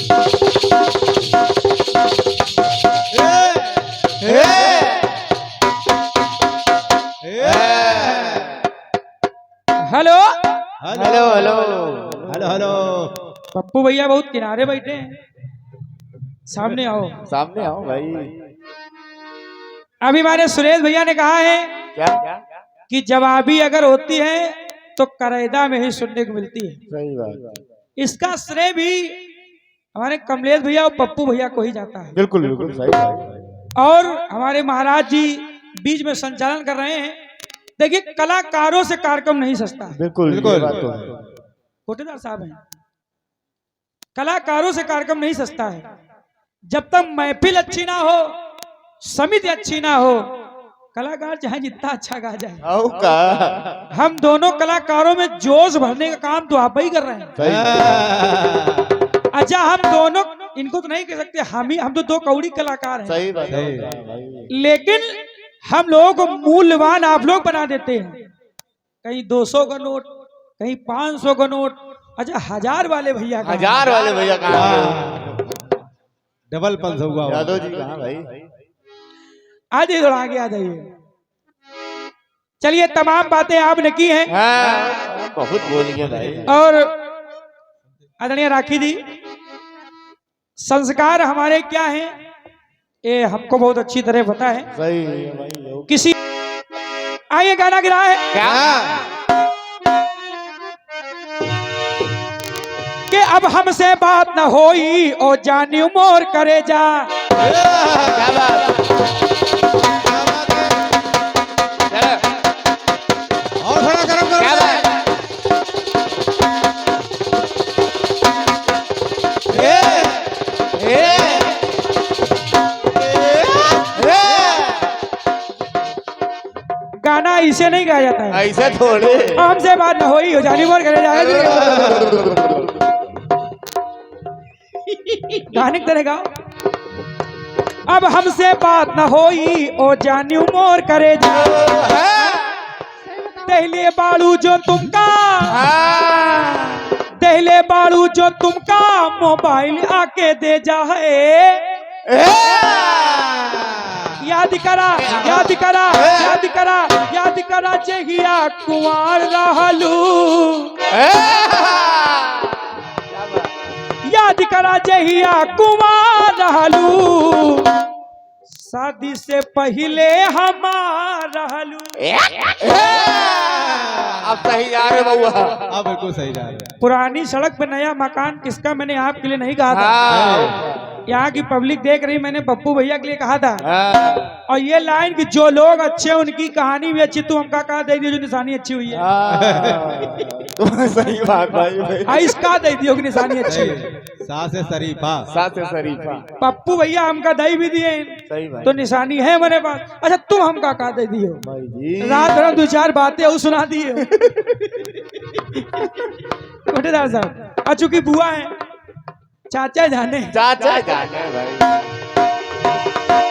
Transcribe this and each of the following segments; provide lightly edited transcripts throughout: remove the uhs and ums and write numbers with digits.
Hello hello hello hello hello. Pappu भैया बहुत किनारे बैठे हैं, सामने आओ। सामने आओ भाई। अभी हमारे सुरेश भैया ने कहा है क्या कि जवाबी अगर होती है तो करैदा में ही सुनने को मिलती है। सही बात। इसका श्रेय भी हमारे कमलेश भैया और पप्पू भैया को ही जाता है। बिल्कुल बिल्कुल सही बात। और हमारे महाराज जी बीच में संचालन कर रहे हैं। देखिए, कलाकारों से कार्यक्रम नहीं सस्ता। बिल्कुल बिल्कुल। बात तो है। कोटेदार साहब हैं, कलाकारों से कार्यक्रम नहीं सस्ता है। जब तक महफिल अच्छी ना हो, समिति अच्छी ना हो, कलाकार चाहे जितना अच्छा गा जाए। आओ का हम दोनों कलाकारों में जोश भरने का काम तो आप ही कर रहे हैं। सही अच्छा, हम दोनों इनको तो नहीं कह सकते, हम तो दो कौड़ी कलाकार हैं। सही बात सही। भाई। लेकिन हम लोगों को मूल्यवान आप लोग बना देते हैं। कहीं 200 का नोट, कहीं 500 का नोट। अच्छा, 1000 वाले भैया कहाँ हैं? 1000 वाले भैया कहाँ हैं? डबल पल्स हुआ। यादव जी कहाँ भाई? आज ही थोड़ा आगे आ जाइए। चलिए, तमाम बातें आपने की हैं। हाँ, बहुत बोलिए भाई। और आदरणीय राखी जी, संस्कार हमारे क्या हैं ये हमको बहुत अच्छी तरह पता है। सही है भाई। किसी आइए गाना गिरा है क्या कि अब हमसे बात न होई और जानी मोर करे जा। क्या बात? और थोड़ा गरम क्या करो। बात? गाना इसे नहीं गाया जाता है। ऐसे थोड़े। हमसे बात न होई और जानी मोर करे जा। गाने की तरह गाओ। अब हमसे बात न होई और जानी मोर करे जा। दहले बाड़ू जो तुमका, दहले बाड़ू जो तुमका, मोबाइल आके दे जा है। याद करा, याद करा, याद करा, याद करा जहिया कुंवार रहलू। याद करा जहिया कुंवार रहलू, शादी से पहले हमार रहलू। अब सही जा रहे बउआ। अब बिल्कुल सही जा रहे हैं। पुरानी सड़क पे नया मकान किसका मैंने आपके लिए नहीं कहा था। हाँ। यहाँ की पब्लिक देख रही, मैंने पप्पू भैया के लिए कहा था। हाँ। और ये लाइन कि जो लोग अच्छे उनकी कहानी भी अच्छी, तू हमका कहा दे दियो जो निशानी अच्छी हुई है। तो सही बात भाई। आइस का दे दियो की निशानी अच्छी है। सास है शरीफा। साथ शरीफा। पप्पू भैया हमका दही भी दिए सही बात। तो निशानी है मेरे पास। अच्छा, तुम हमका कहा दे दियो। भाई जी। रात भर 2-4 बातें और सुना दिए। कोटेदार साहब, आ चुकी बुआ है, चाचा जाने। चाचा जाने भाई।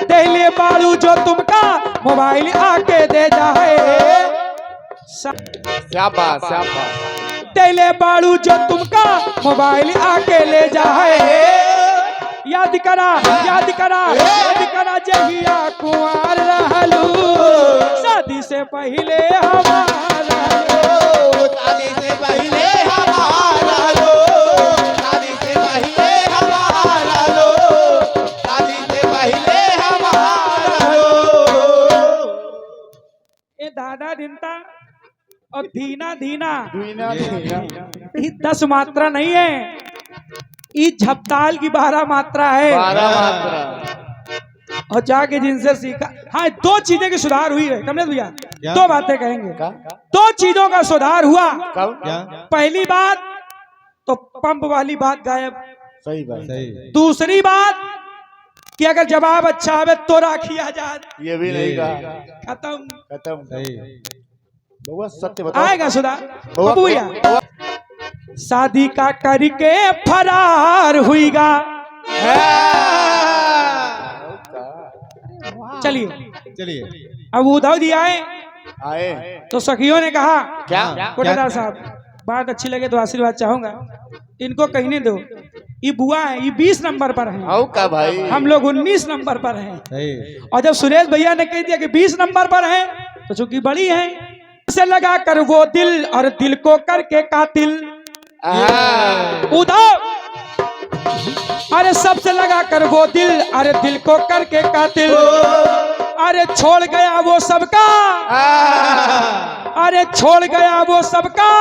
दहले बाड़ू जो तुमका, मोबाइल आके दे जाए। शाबाश शाबाश। दहले बाड़ू जो तुमका, मोबाइल आके ले जाए। याद करा, याद करा, याद करा जहिया कुंवार रहलू, शादी से पहले हमारा। शादी से पहले हमारा लो, शादी से पहले हमारा लो, शादी से पहले हमारा लो। ये दादा दिनता और धीना धीना, धीना ये 10 मात्रा नहीं है, ये झपताल की 12 मात्रा है। 12 मात्रा। और जाके जिनसे सीखा। हाँ, 2 चीजें की सुधार हुई है कमलेश भैया। 2 बातें कहेंगे। 2 चीजों का सुधार हुआ। क्या? पहली बात तो पंप वाली बात गायब। सही बात। सही। दूसरी बात कि अगर जवाब अच्छा आवे तो राखी आजाद। ये भी नहीं कहा। खत्म। खत्म। सही। बउआ सत्य बताओ। आएगा सुधार। बउआ बबू भैया, शादी का करके फरार हुईगा। चलिए, चलिए। अब उद्धव जी आए आए तो सखियों ने कहा, क्या? कोटेदार साहब बात अच्छी लगे तो आशीर्वाद चाहूंगा, इनको कहने दो, ये बुआ है, ये 20 नंबर पर है, आओ का भाई हम लोग 19 नंबर पर हैं। सही। और जब सुरेश भैया ने कह दिया कि 20 नंबर पर है, तो चूंकि बड़ी है, से लगा कर वो दिल और दिल को करके कातिल उधर, अरे सबसे लगा कर वो दिल, अरे दिल को करके कातिल, अरे छोड़ गया वो सबका, अरे छोड़ गया वो सबका,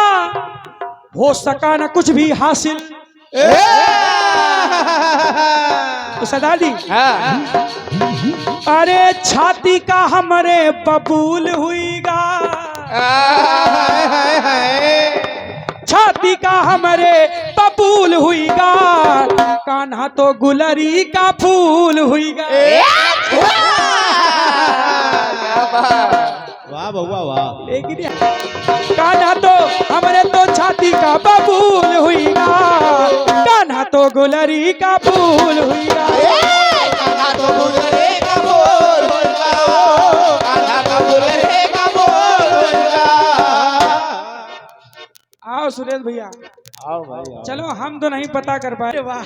हो सका न कुछ भी हासिल। तो सरदार जी, अरे छाती का हमरे बबूल हुईगा, छाती का हमरे बबूल हुईगा, कान्हा तो गुलरी का फूल हुईगा। वाह बउआ वाह। लेकिन कान्हा तो हमरे तो छाती का बबूल हुईगा, कान्हा तो गुलरी का फूल हुईगा। आओ सुरेश भैया, आओ भाई आओ। चलो हम तो नहीं पता कर पाए। वाह,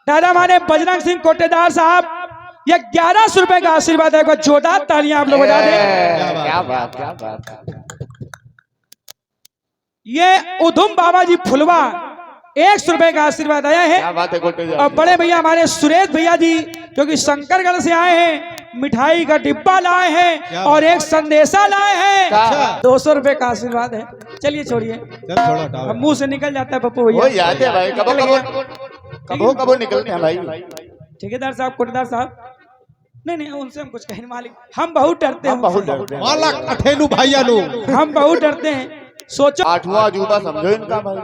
दादा माने बजरंग सिंह कोटेदार साहब, ये 1100 रुपए का आशीर्वाद है। एक बार जोरदार तालियां आप लोग बजा दें। क्या बात क्या बात। ये उधम बाबा जी फुलवा 100 रुपए का आशीर्वाद आया है। क्या बात है गोटे और बड़े भैया हमारे सुरेश भैया जी जो कि शंकरगढ़ से आए हैं, मिठाई का डिब्बा लाए हैं और एक संदेशा लाए हैं। अच्छा। 200 रुपए का आशीर्वाद है। चलिए छोड़िए, चल थोड़ा हटाओ। अब मुंह से निकल जाता है पप्पू वो भैया। याद है भाई, कबो निकलते हैं भाई। ठेकेदार साहब, कोटेदार साहब, नहीं उनसे हम कुछ कहने मालिक, हम बहुत डरते हैं, बहुत डरते हैं। माला अठेनु भैया नु। हम बहुत डरते हैं। सोचो 8वां जूता समझो इनका भाई।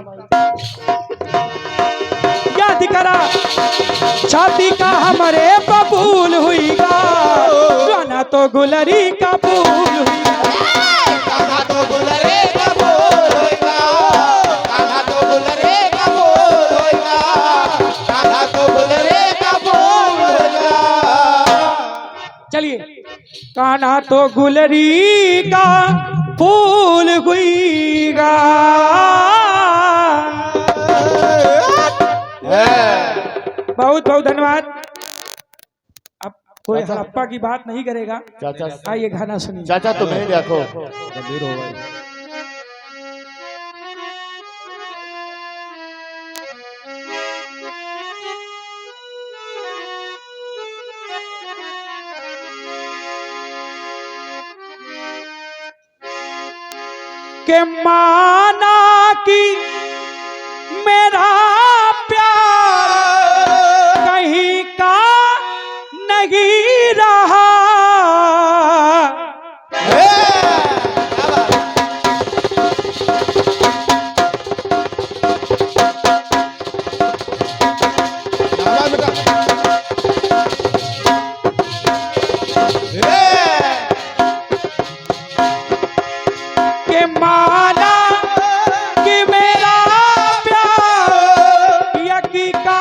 याद करा छाती का हमारे बबूल हुईगा, गाना तो गुलरी का फूल हुईगा। चलिए, कान्हा तो गुलरी का फूल हुईगा। बहुत बहुत धन्यवाद। अब कोई हड़प्पा की बात नहीं करेगा। चाचा आइए गाना सुनिए। चाचा तुम्हें देखो। गंभीर हो गई। के माना कि मेरा प्यार कहीं का नहीं रहा, के माना कि मेरा प्यार यकी का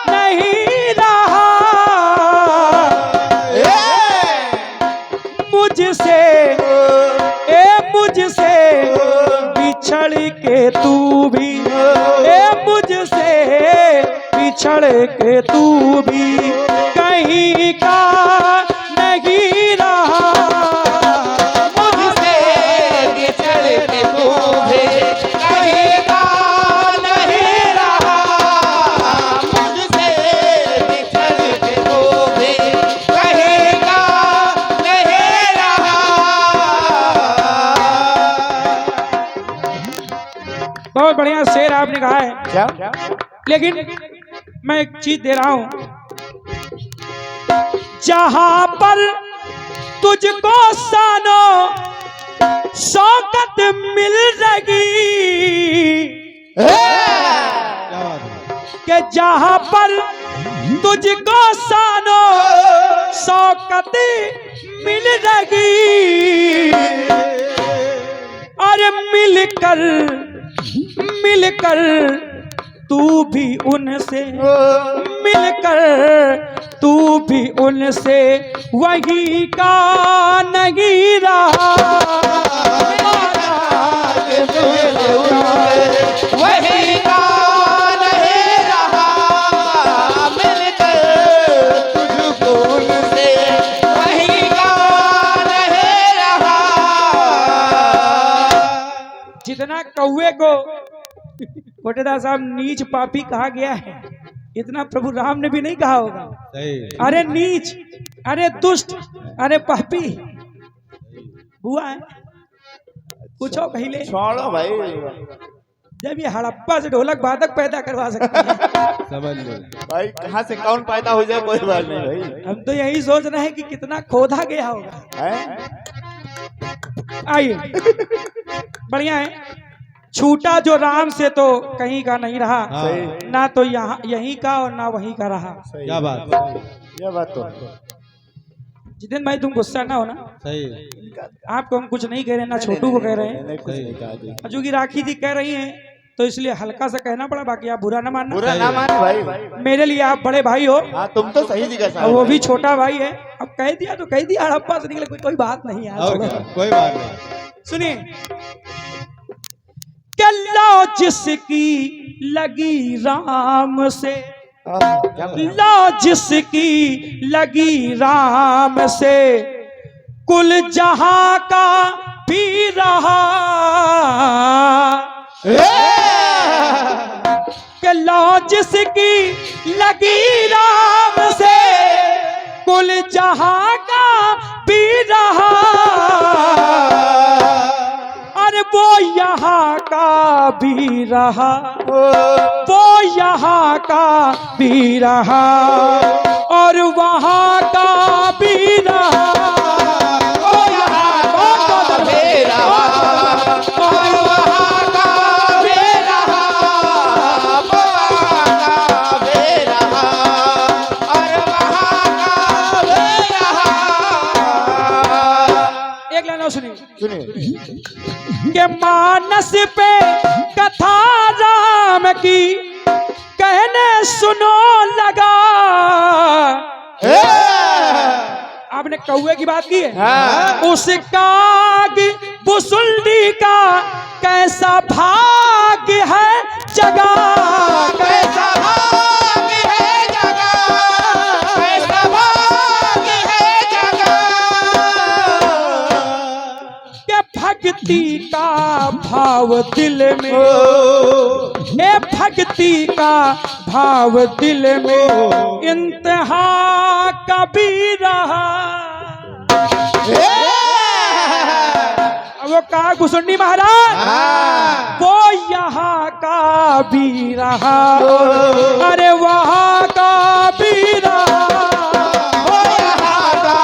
नहीं रहा, मुझसे मुझसे बिछड़ के तू भी, मुझसे बिछड़ के तू भी कहीं का नहीं रहा, बहुत बढ़िया शेर आपने कहा है। क्या लेकिन मैं एक चीज दे रहा हूं, जहां पर तुझको सानो शौकत मिल रही, क्या बात है। कि जहां पर तुझको सानो शौकत मिल रही, और मिलकर तू भी उनसे, मिलकर तू भी उनसे वही का नहीं रहा, वही कौन है रहा मिलकर तुझको उनसे, वही कौन है रहा। जितना कौवे को कोटेदार साहब नीच पापी कहा गया है, इतना प्रभु राम ने भी नहीं कहा होगा। सही। अरे नीच, अरे दुष्ट, अरे पापी हुआ है। पूछो पहले, छोड़ो भाई, जब ये हड़प्पा से ढोलक वादक पैदा करवा सकते हैं, समझ लो। भाई कहाँ से कौन पैदा हो जाए कोई बात नहीं भाई। हम तो यही सोच रहे हैं कि कितना खोदा गया होगा। हैं? आइए, बढ़िया है। छूटा जो राम से तो कहीं का नहीं रहा, हाँ, ना तो यहाँ यहीं का और ना वहीं का रहा। क्या बात। ये बात तो जितेंद्र भाई तुम गुस्सा ना होना, सही। आपको हम कुछ नहीं कह रहे, ना छोटू को कह रहे हैं। नहीं, कुछ नहीं कहा जी। अजू की राखी जी कह रही हैं तो इसलिए हल्का सा कहना पड़ा, बाकी आप बुरा ना मानना। बुरा ना माने भाई। मेरे लिए आप बड़े भाई हो हाँ तुम तो सही जगह से और वो भी छोटा भाई है। अब कह दिया तो कह दिया, हड़प्पा से निकले कोई बात नहीं है। और क्या, कोई बात नहीं। सुनिए, क्या लो जिसकी लगी राम से, लो जिसकी लगी राम से, कुल जहां का भी रहा। कि लो जिसकी लगी राम से, कुल जहां का भी रहा। अरे वो यहाँ का भी रहा, वो यहाँ का भी रहा, और वहाँ का भी रहा। वो यहाँ का भी रहा, और वहाँ का भी रहा, वहाँ का भी रहा, और वहाँ का भी रहा। एक लाइन और सुनिए। सुनिए, के मानस पे कथा राम की कहने सुनो लगा। आपने कौवे की बात की है, हाँ। उस काग बुसुल्डी का कैसा भाग्य है जगा, कैसा भाग्य है जगा, कैसा भाग्य है जगा। के भक्ति का भाव दिल में, ए भक्ति का भाव दिल में इंतहा कभी रहा। अब वो कहा घुसुंडी महाराज, वो यहाँ का भी रहा, अरे वहाँ का भी रहा। वो यहाँ का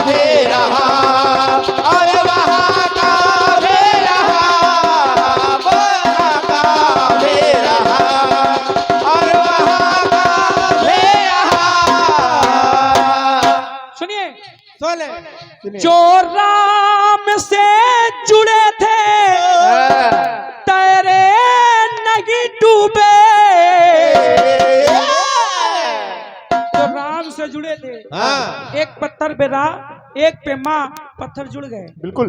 भी रहा, और वहाँ का भी रहा, वहाँ का भी रहा, और वहाँ का भी रहा। सुनिए, सुने। जो राम से जुड़े थे तेरे नहीं डूबे। जो राम से जुड़े थे, हाँ, एक पत्थर पे रा, एक पे माँ, पत्थर जुड़ गए बिल्कुल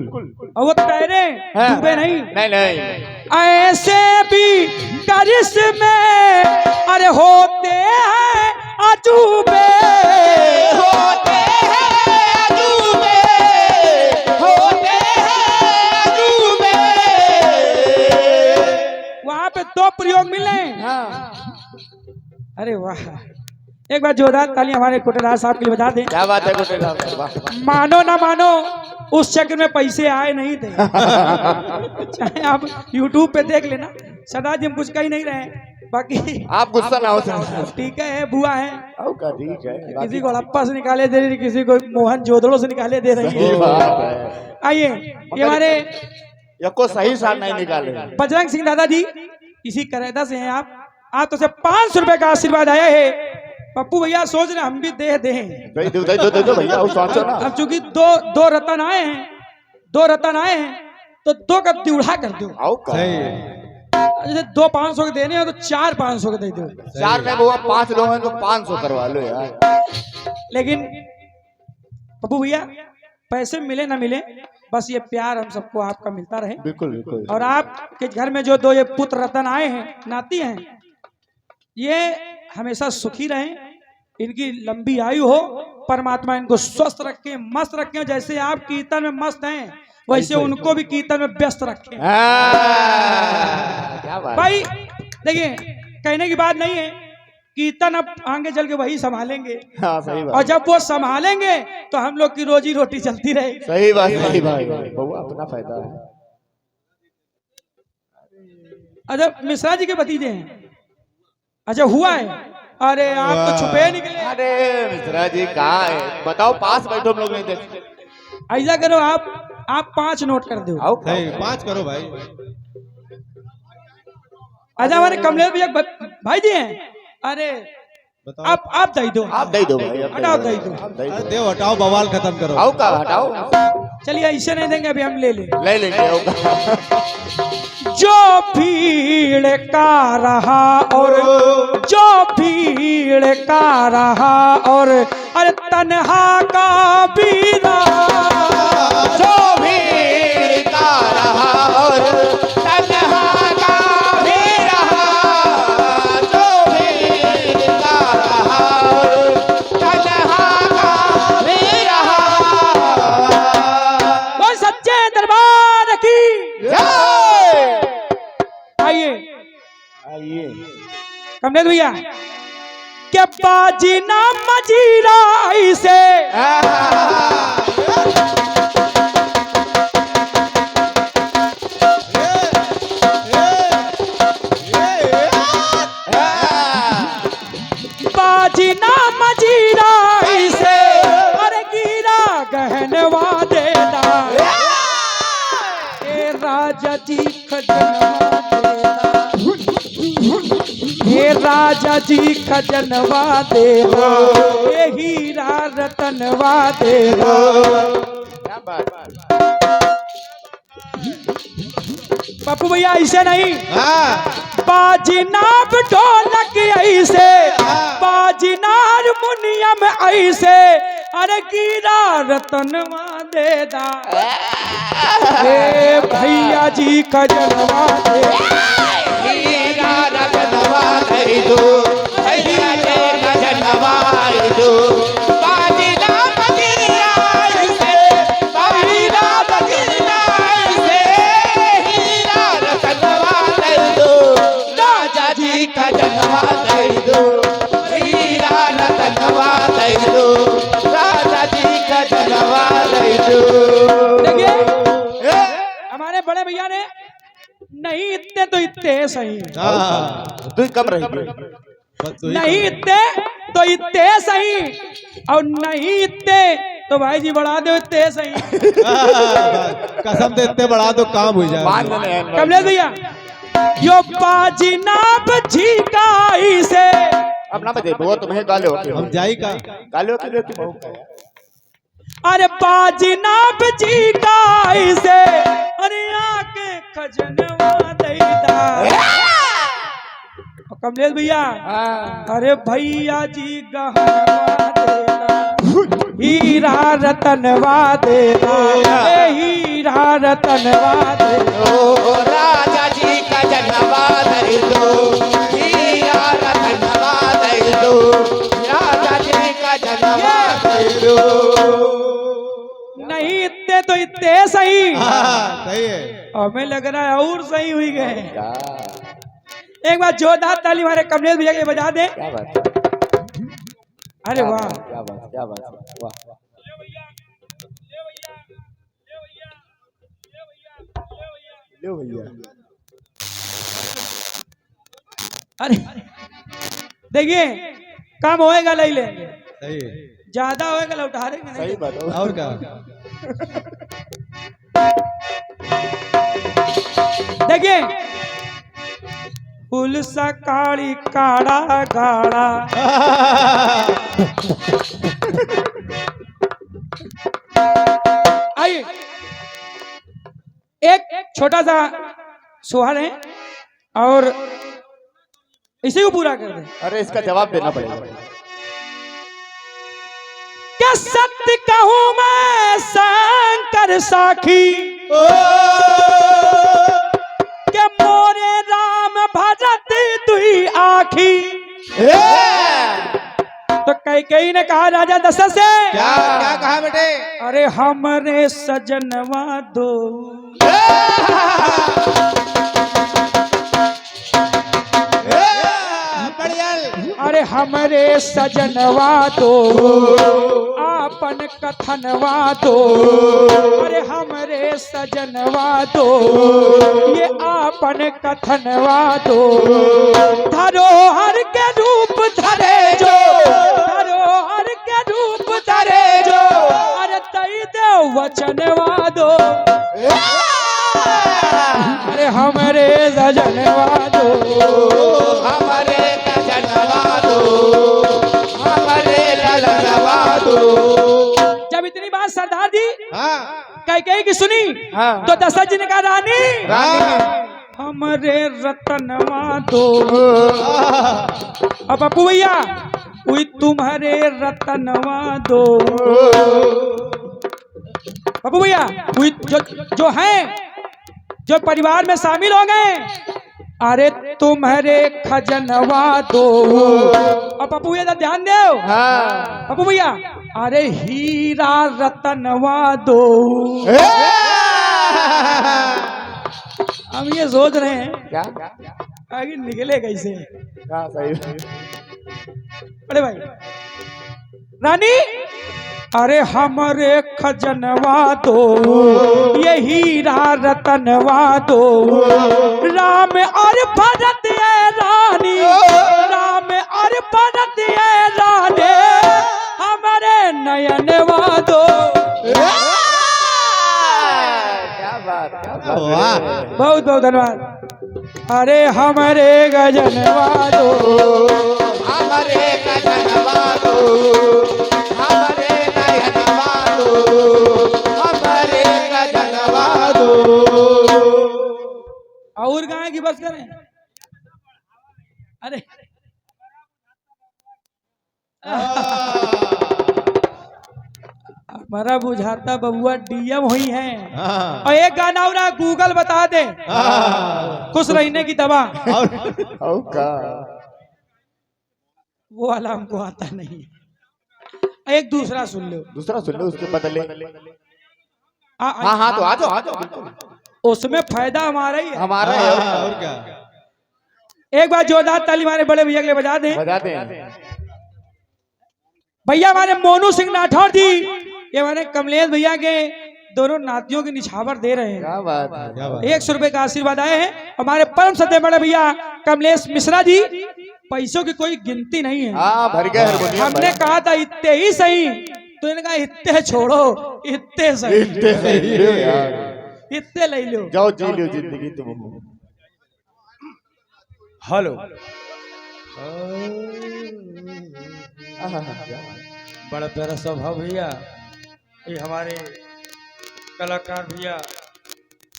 और वो तैरे, डूबे नहीं। नहीं नहीं, ऐसे भी करिश्मे अरे होते हैं अजूबे, होते हैं अजूबे, होते हैं अजूबे। वहां पे दो प्रयोग मिले। हाँ, अरे वाह, एक बार जोरदार ताली हमारे कोटेदार साहब के लिए बजा दें। क्या बात है कोटेदार साहब, वाह। मानो ना मानो उस चक्र में पैसे आए नहीं थे। चाहे आप YouTube पे देख लेना, सदा जी हम कुछ कह ही नहीं रहे, बाकी आप गुस्सा ना हो सर। ठीक है, बुआ है, ठीक है, किसी को हड़प्पा से निकाले दे रही, किसी को मोहन जोधड़ों से निकाले दे रही ये है। बात है। आइए, ये हमारे ये को सही साल नहीं निकाले। बजरंग सिंह दादाजी इसी करैदा से हैं आप तो से 500 रुपए का आशीर्वाद आया है। पप्पू भैया सोच रहे हम भी दे दें, दे दो भैया, वो सोचो ना। अब चूंकि दो रतन आए हैं, 2 रतन आए हैं तो 2 का तिउड़ा कर दो। आओ का सही। जैसे 2 500 के देने हो तो 4 500 के दे दो। 4 में वो 5 लोग हैं तो 500 करवा लो यार। लेकिन पप्पू भैया पैसे मिले ना मिले, बस ये प्यार हम सबको आपका मिलता रहे। बिल्कुल बिल्कुल। और आपके घर में जो दो ये पुत्र रतन आए हैं, नाती हैं, ये हमेशा सुखी रहें, इनकी लंबी आयु हो, परमात्मा इनको स्वस्थ रखे, मस्त रखे। जैसे आप कीर्तन में मस्त हैं, वैसे उनको भी कीर्तन में व्यस्त रखें। क्या बात भाई देखिए, कहने की बात नहीं है, कीर्तन अब आगे चल के वही संभालेंगे, हाँ सही और बात। जब वो संभालेंगे तो हम लोग की रोजी रोटी चलती रहेगी। सही बात सही बात। बउआ अपना फायदा है। अच्छा, मिश्रा जी के भतीजे हैं? अच्छा, हुआ है? अरे आप तो छुपे निकले। अरे मिश्रा जी कहाँ है? बताओ, पास बैठो, हम लोग नहीं देख। ऐसा करो, आप 5 नोट कर दो। आओ नहीं 5 करो भाई। अच्छा, हमारे कमलेश भैया भाई जी हैं। अरे बताओ। आप दे दो, आप दे दो भाई, आप हटाओ, दे दो। आप दे अरे दो। देव हटाओ, बवाल खत्म करो। आओ का हटाओ, चलिए ऐसे नहीं देंगे, अभी हम ले लेंगे। ले लेंगे। आओ का। जो भीड़ का रहा और जो भीड़ का रहा और अरे तन्हा का बीरा, जो भीड़ का रहा और तन्हा का भी रहा, जो भीड़ का रहा और तन्हा का भी रहा। वो सच्चे दरबार की। जय। आइए आइए। कमलेश भैया, क्या बाजी ना मजीरा ऐसे बाजी ना मजीरा ऐसे अरे गिरा गहनवा देना, ए राजा जी खजनवा देना, ए राजा जी खजनवा देना, ए हीरा रतनवा देना। क्या बात। पप्पू भैया ऐसे नहीं, हाँ बाजीनाब ढोलक ऐसे, बाजीनार मुनियम ऐसे अरे गिरा रतनवा देदा, ए भैया जी खजनवा दे। हीरा रतनवा दे दो, हीरा रतनवा दे दो। बाजीना बजीरा ऐसे, बाजीना बजीरा ऐसे, हीरा रतनवा दे दो, राजा जी का जनवा दे दो, हीरा रतनवा दे दो, राजा जी का जनवा दे दो। देखिए हमारे बड़े भैया ने नहीं इतने तो इतने सही, हाँ तू कम रहेगी। बस तू ही नहीं इतने तो इतने सही, और नहीं इतने तो भाई जी बढ़ा दो इतने सही। कसम से इतने बढ़ा दो काम हो जाए। बांध ले कमलेश भैया, यो बाजीनाब झिकाई से अपना बजे वो तुम्हें गालो हम जाई का गालो के लिए तुम अरे बाजीनाब झिकाई से अरे आके खजनवा देदा। और कमलेश भैया, अरे भैया जी गहनवा देना, हीरा रतनवा देना, ए हीरा रतनवा देना। ओ राजा जी का जनवा दे दो, हीरा रतनवा दे दो, राजा जी का जनवा दे दो। नहीं इतने तो इतने सही, हाँ सही है। हमें लग रहा है और सही हुई गए। एक बार जोरदार ताली हमारे कमलेश भैया के बजा दे। क्या बात, अरे वाह, क्या बात, क्या बात, वाह। लो भैया, अरे देखिए कम होएगा ले लेंगे, सही है। ज्यादा होएगा लौटा देंगे सही नहीं। बात है। और क्या देखिए फूल सा काली काड़ा गाड़ा, आइए एक छोटा सा सोहर है और इसी को पूरा कर दे। अरे इसका जवाब देना पड़ेगा। क्या क्या सत्य कहूँ मैं शंकर साखी के मोरे राम भजत दुई आखी। तो कैकेयी ने कहा राजा दशरथ से, क्या क्या कहा बेटे? अरे हमरे सजनवा दो, अरे हमरे सजनवा दो, आपन कथनवा दो, अरे हमरे सजनवा दो, ये आपन कथनवा दो। धरोहर के रूप धरे जो, धरोहर के रूप धरे जो, अरे दई दे वचनवा दो, अरे हमरे सजनवा दो, हमारे सजनवा दो, हमारे ललनवा दो। जब इतनी बात सरदार जी हाँ कैकेयी की सुनी, हाँ। तो दशरथ जी ने कहा रानी रानी हमरे रतनवा दो। अब पप्पू भैया कोई तुम्हारे रतनवा दो, पप्पू भैया कोई जो हैं जो परिवार में शामिल हो गए, अरे तुम्हारे खजनवा दो। और पप्पू भैया ध्यान दो, हाँ। पप्पू भैया अरे हीरा रतनवा दो। हम ये सोच रहे हैं क्या आगे निकले कैसे। क्या सही? अरे भाई रानी अरे हमरे खजनवा दो, ये हीरा रतनवा दो। राम और भरत है रानी, राम और भरत है रानी, हमारे नयनवा दो। क्या बात, क्या वाह। बात। बहुत बहुत धन्यवाद। अरे हमारे गजनवा दो, हमारे गजनवा दो, हमारे नयनवा दो, हमारे गजनवा दो। और गाय की बस करें। अरे हमारा बुझाता बबुआ डीएम हुई हैं। हाँ। और एक गाना और गूगल बता दे खुश रहने की दवा, वो वाला हमको आता नहीं। एक दूसरा सुन लो, दूसरा सुन लो, उसके बदले। हाँ हाँ हाँ, तो आ जाओ, आ जाओ, बिल्कुल उसमें फायदा हमारा ही है। हमारा हाँ, है। और क्या। एक बार जोरदार ताली हमारे बड़े भैया के लिए बजा दें। बजाते हैं। भैया हमारे मोनू सिंह राठौर जी, ये हमारे कमलेश भैया के दोनों नातियों की निछावर दे रहे हैं। क्या बात है। क्या बात। 100 रुपए का आशीर्वाद आए हैं। हमारे परम सत्य बड़े भैया कमलेश मिश्रा जी, पैसों की कोई गिनती नहीं है। हाँ, भर गए हारमोनियम हमने भर। कहा था इतने ही सही, तो इन्होंने कहा इतने छोड़ो, इतने सही, इतने सही है यार। इतने ले लो। जाओ जी लो जिंदगी तुम। हेलो बड़ा प्यारा स्वभाव भैया, ये हमारे कलाकार भैया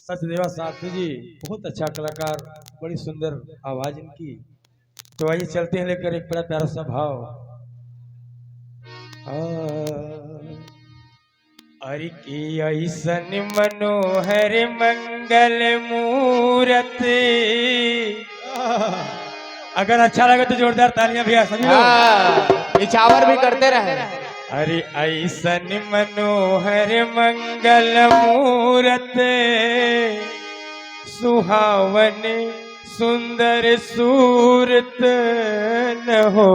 सचदेवा साथी जी, बहुत अच्छा कलाकार, बड़ी सुंदर आवाज इनकी। तो आइए चलते हैं लेकर एक बड़ा प्यारा स्वभाव। अरे की ऐसन मनोहर मंगल मूरत। अगर अच्छा लगे तो जोरदार तालियां भैया सभी लोग। हाँ, निछावर भी करते रहे। अरे ऐसन मनोहर मंगल मूरत, सुहावन सुंदर सूरत न हो।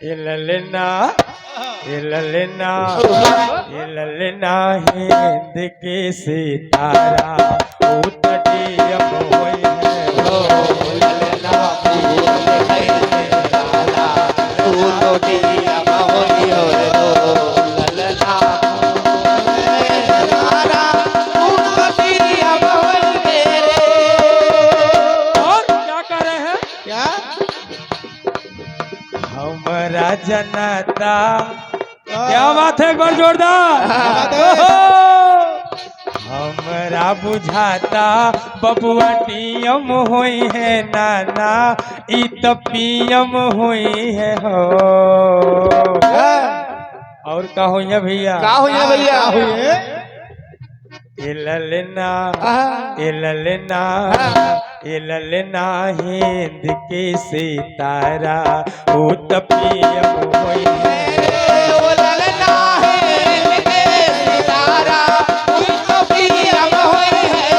ललना ललना ललना हिंद के सितारा उतरिया मोय है हो। ललना तू तो दिया मोही हो रे। ललना तारा तू तो दिया मोही रे। और क्या कर रहे हैं? क्या। हमारा जनता, क्या बात है, एक बार जोरदार। बात है। हमरा बुझाता बबुआ टीएम हुई है नाना ई तो पीएम हुई है हो। और का हुई है भैया? का हुई है भैया? ललना हिंद के सितारा वो तो पीएम हुई है। ओ ललना हिंद के सितारा कोई तो पीएम हुई है।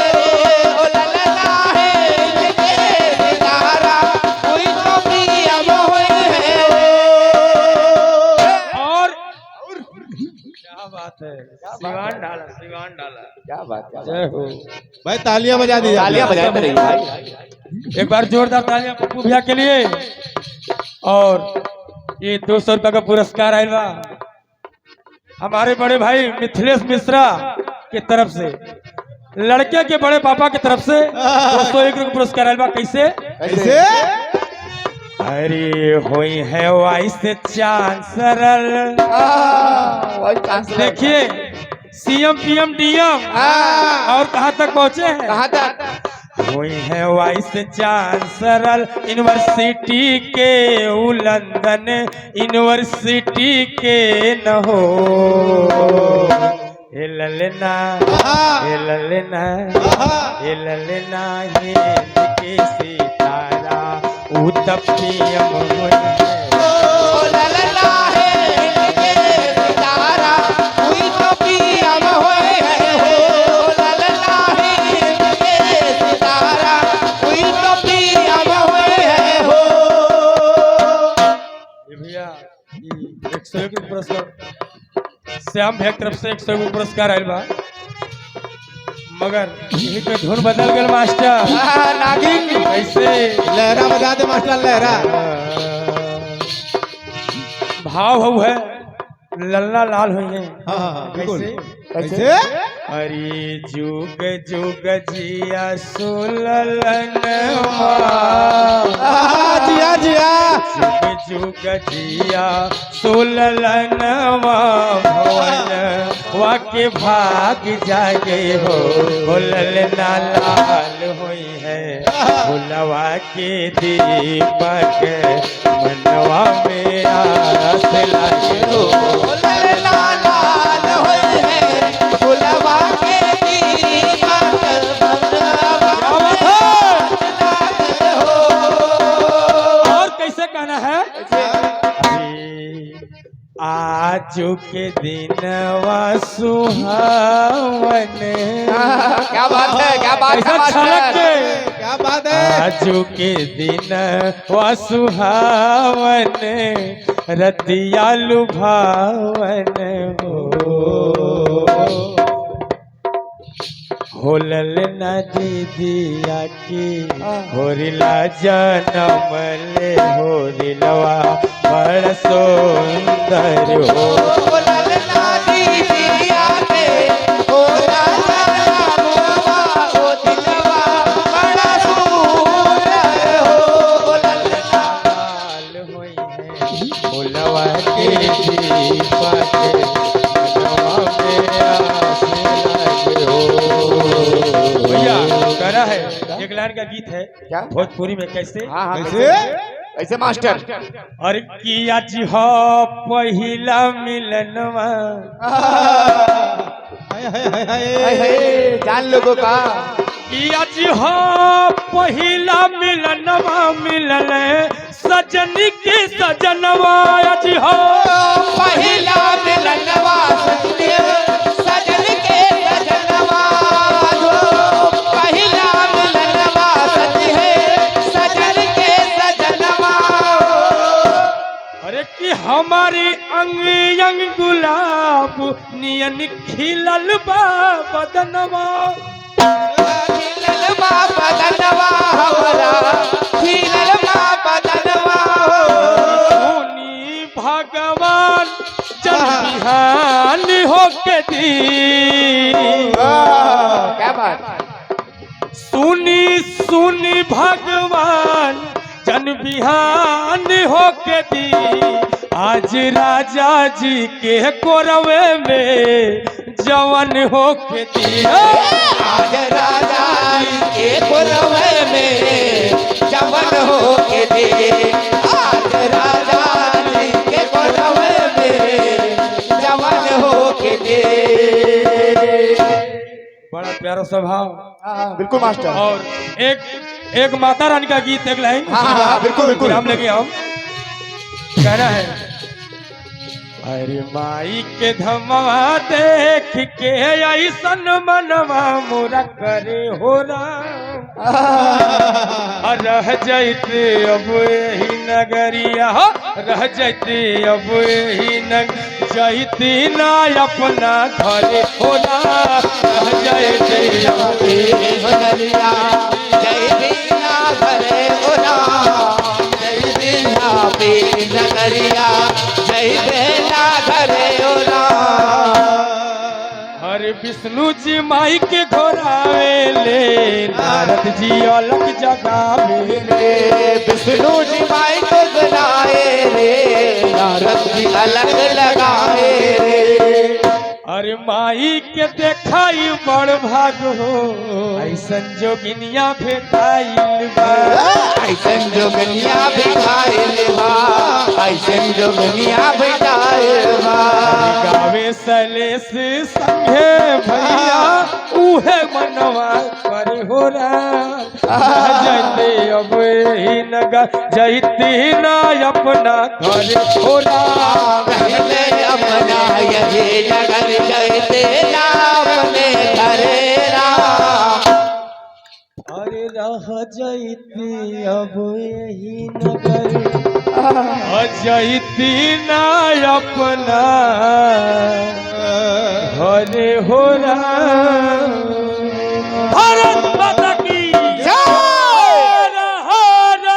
ओ ललना हिंद के सितारा कोई तो पीएम हुई है। और क्या बात है, सिवान डाला क्या बात है? जय हो। भाई तालियां बजा दी। तालियां बजाते रहिए भाई। एक बार जोरदार तालियां पप्पू भैया के लिए। और ये 200 रुपया का पुरस्कार आयल बा हमारे बड़े भाई मिथिलेश मिश्रा की तरफ से, लड़के के बड़े पापा की तरफ से 201 रुपया पुरस्कार आयल बा। कैसे? कैसे? अरे हुई है वाइस चांद सरल। देखिए सीएम पीएम डीएम और कहाँ तक पहुँचे हैं? कहाँ तक? हुई है वाइस चांसलर यूनिवर्सिटी के, वो लंदन यूनिवर्सिटी के न हो। ललना हिंद के सितारा वो तो पीएम हुई है। ओ ललना हिंद के सितारा कोई तो पीएम हुई है। ओ ललना हिंद के सितारा कोई तो पीएम हुई है। हो ये भैया 101 पुरस्कार श्याम भैया की तरफ से 101 पुरस्कार आयल बा। मगर यही पे धुन बदल गल मास्टर। नागिन कैसे? लहरा बजा दे मास्टर, लहरा। भाव हो है लल्ला लाल हुई है। हाँ, बिल्कुल। कैसे? कैसे? अरे जुग जुग जिया सुललनवा, जिया जिया। जुग जुग जिया सुललनवा, भवन वाके भाग जागे हो ललना लाल हुई है। भुलवा के दीपक मनवा में आस लागे हो। ओ ललना लाल हुई है। भुलवा के दीपक मनवा लागे हो। और कैसे कहना है? आजू के दिनवा सुहावन। क्या बात है? क्या बात है कैसा छलक मास्टर? के? क्या बात है? आजू के दिन वा सुहावन, रतिया लुभावन हो ललना दीदिया की होरिला जनम ले होरिलवा बड़ सुंदर हो। ओ ललना दीदिया के ओ ललना मोवा ओ दिलवा बड़ा सुंदर हो। ओ ललना लाल हुई है भुलवा के दीपक मनवा में आस लागे हो। भैया करा है एक लाइन का गीत है क्या? भोजपुरी में। कैसे? हाँ हाँ कैसे? कैसे मास्टर? और किया जी हो पहिला मिलनवा, हाय हाय हाय हाय हाय। हाय जान लोगों का। किया जी हो पहिला मिलनवा, मिलल सजनी के सजनवा जी हो। पहिला मिलनवा सजनी सजन के सजनवा हो। पहिला मिलनवा सजन के सजनवा हो। अरे कि हमारी अंग अंग गुलाब नियन खिलल बा बदनवा। खिलल बा बदनवा हमरा खिलल बा बदनवा हो। सोनी भगवान जन बिहान होके दी। क्या बात? सुनी सुनी भगवान जन बिहान होके दी। आज राजा जी के कोरवे में जवन हो के दिया आज राजा के कुलवे में जवन हो के दे। आज राजा के कुलवे में जवन हो के दे। बड़ा प्यारा स्वभाव। बिल्कुल मास्टर। और एक माता रानी का गीत एक लाइन। हाँ, बिल्कुल बिल्कुल। हम लगे हम कहना है, अरे माई के धमवा देख के ऐसन मनवा मोरा करे हो राम। रह जैते अब यही नगरिया, रह जैते अब यही जैती ना अपना घरे हो राम। रह जैते अब नगरिया जय दीना भरे ओरा। जय दीना पे नगरिया जय देना घरे ओरा। हरे विष्णु जी माई के घोरावे ले, नारद जी अलग जगावे रे। विष्णु जी माई को बनाए रे। नारद जी अलग लगाए रे। अरे माई के देखाई बड़ भाग हो, ऐसन जोगिनिया भेटाइल बा। ऐसन जोगनिया बिठाइल बा। ऐसन जोगनिया बिठाइल बा। गावे सलेस संगे भैया उहे मनवा करे हो राम। जैते अब यही नगर जैती ना अपना घर हो राम। पहले अपना यही नगर जयते ना अपने घरे राम। अरे रह जैती अब यही नगर जैती ना अपना घरे हो राम। भारत माता की हर हर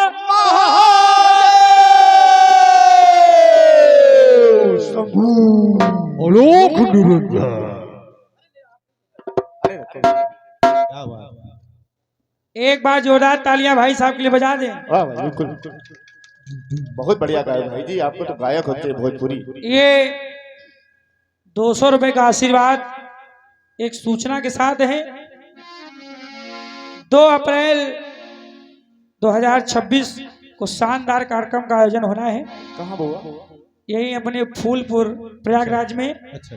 आलोक निरंजन। क्या बात है। एक बार जोरदार तालियां भाई साहब के लिए बजा दें। वाह भाई बिल्कुल बहुत बढ़िया गाए भाई जी। आपको तो गायक होते हैं भोजपुरी। ये 200 रुपए का आशीर्वाद एक सूचना के साथ है। 2 अप्रैल 2026 को शानदार कार्यक्रम का आयोजन होना है। कहाँ बुआ? यही अपने फूलपुर प्रयागराज में, अच्छा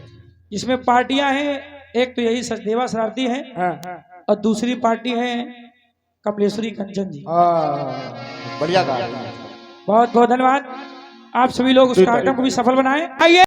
जिसमें पार्टियां हैं। एक तो यही सचदेवा शरारती है और दूसरी पार्टी है कमलेश्वरी कंचन जी। बढ़िया गाए। बहुत बहुत धन्यवाद। आप सभी लोग उस कार्यक्रम को भी सफल बनाएं। आइए।